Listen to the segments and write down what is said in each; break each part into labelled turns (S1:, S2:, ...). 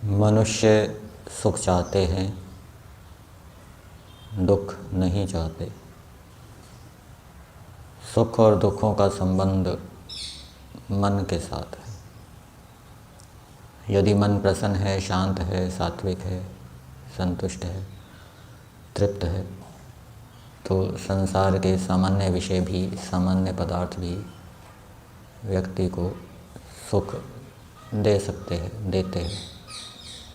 S1: मनुष्य सुख चाहते हैं, दुख नहीं चाहते। सुख और दुखों का संबंध मन के साथ है। यदि मन प्रसन्न है, शांत है, सात्विक है, संतुष्ट है, तृप्त है, तो संसार के सामान्य विषय भी, सामान्य पदार्थ भी व्यक्ति को सुख दे सकते हैं, देते हैं।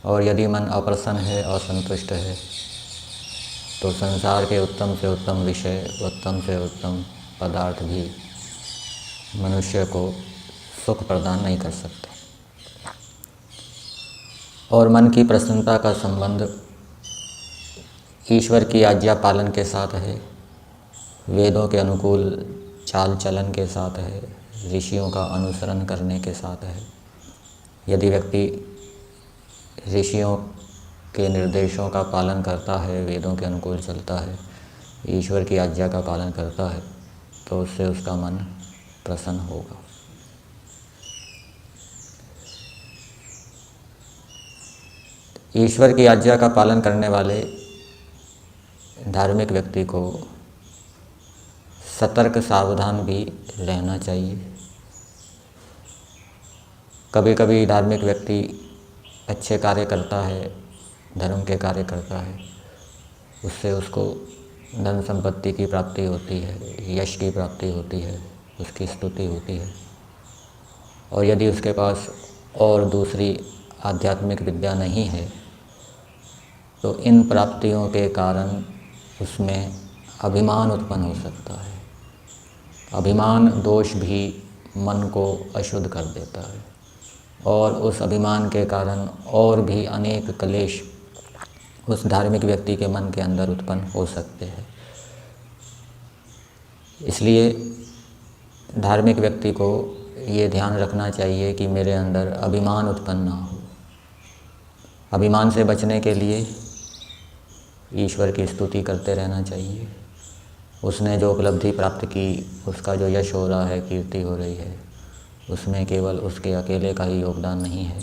S1: और यदि मन अप्रसन्न है, असंतुष्ट है, तो संसार के उत्तम से उत्तम विषय, उत्तम से उत्तम पदार्थ भी मनुष्य को सुख प्रदान नहीं कर सकते। और मन की प्रसन्नता का संबंध ईश्वर की आज्ञा पालन के साथ है, वेदों के अनुकूल चाल चलन के साथ है, ऋषियों का अनुसरण करने के साथ है। यदि व्यक्ति ऋषियों के निर्देशों का पालन करता है, वेदों के अनुकूल चलता है, ईश्वर की आज्ञा का पालन करता है, तो उससे उसका मन प्रसन्न होगा। ईश्वर की आज्ञा का पालन करने वाले धार्मिक व्यक्ति को सतर्क सावधान भी रहना चाहिए। कभी कभी धार्मिक व्यक्ति अच्छे कार्य करता है, धर्म के कार्य करता है, उससे उसको धन संपत्ति की प्राप्ति होती है, यश की प्राप्ति होती है, उसकी स्तुति होती है। और यदि उसके पास और दूसरी आध्यात्मिक विद्या नहीं है, तो इन प्राप्तियों के कारण उसमें अभिमान उत्पन्न हो सकता है। अभिमान दोष भी मन को अशुद्ध कर देता है और उस अभिमान के कारण और भी अनेक क्लेश उस धार्मिक व्यक्ति के मन के अंदर उत्पन्न हो सकते हैं। इसलिए धार्मिक व्यक्ति को ये ध्यान रखना चाहिए कि मेरे अंदर अभिमान उत्पन्न ना हो। अभिमान से बचने के लिए ईश्वर की स्तुति करते रहना चाहिए। उसने जो उपलब्धि प्राप्त की, उसका जो यश हो रहा है, कीर्ति हो रही है, उसमें केवल उसके अकेले का ही योगदान नहीं है,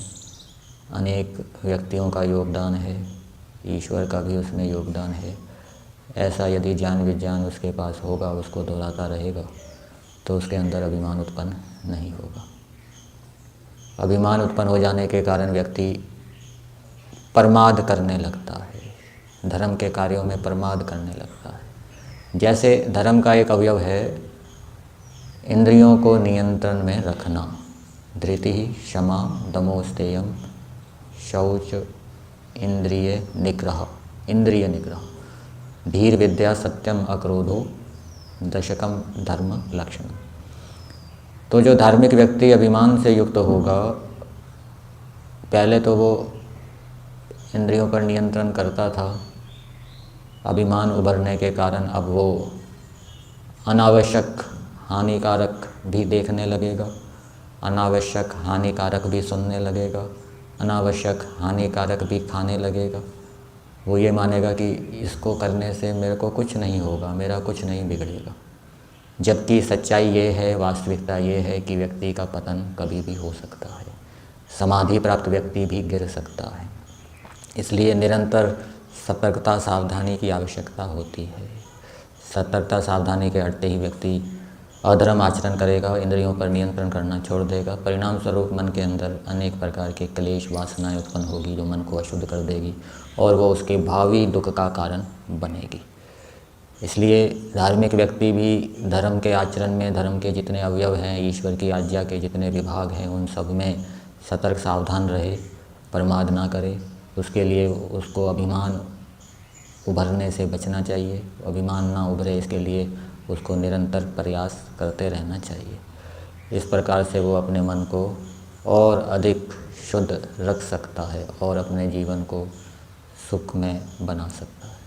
S1: अनेक व्यक्तियों का योगदान है, ईश्वर का भी उसमें योगदान है। ऐसा यदि ज्ञान विज्ञान उसके पास होगा, उसको दोहराता रहेगा, तो उसके अंदर अभिमान उत्पन्न नहीं होगा। अभिमान उत्पन्न हो जाने के कारण व्यक्ति प्रमाद करने लगता है, धर्म के कार्यों में प्रमाद करने लगता है। जैसे धर्म का एक अवयव है इंद्रियों को नियंत्रण में रखना, धृति, क्षमा, दमो स्थेयम, शौच, इंद्रिय निग्रह, धीर विद्या, सत्यम, अक्रोधो, दशकम धर्म लक्षण। तो जो धार्मिक व्यक्ति अभिमान से युक्त होगा, पहले तो वो इंद्रियों पर नियंत्रण करता था, अभिमान उभरने के कारण अब वो अनावश्यक हानिकारक भी देखने लगेगा, अनावश्यक हानिकारक भी सुनने लगेगा, अनावश्यक हानिकारक भी खाने लगेगा। वो ये मानेगा कि इसको करने से मेरे को कुछ नहीं होगा, मेरा कुछ नहीं बिगड़ेगा। जबकि सच्चाई ये है, वास्तविकता ये है कि व्यक्ति का पतन कभी भी हो सकता है, समाधि प्राप्त व्यक्ति भी गिर सकता है। इसलिए निरंतर सतर्कता सावधानी की आवश्यकता होती है। सतर्कता सावधानी के हटते ही व्यक्ति अधर्म आचरण करेगा, इंद्रियों पर नियंत्रण करना छोड़ देगा। परिणाम स्वरूप मन के अंदर अनेक प्रकार के क्लेश वासनाएं उत्पन्न होगी, जो मन को अशुद्ध कर देगी और वो उसके भावी दुख का कारण बनेगी। इसलिए धार्मिक व्यक्ति भी धर्म के आचरण में, धर्म के जितने अवयव हैं, ईश्वर की आज्ञा के जितने विभाग हैं, उन सब में सतर्क सावधान रहे, प्रमाद ना करे। उसके लिए उसको अभिमान उभरने से बचना चाहिए। अभिमान ना उभरे, इसके लिए उसको निरंतर प्रयास करते रहना चाहिए। इस प्रकार से वो अपने मन को और अधिक शुद्ध रख सकता है और अपने जीवन को सुख में बना सकता है।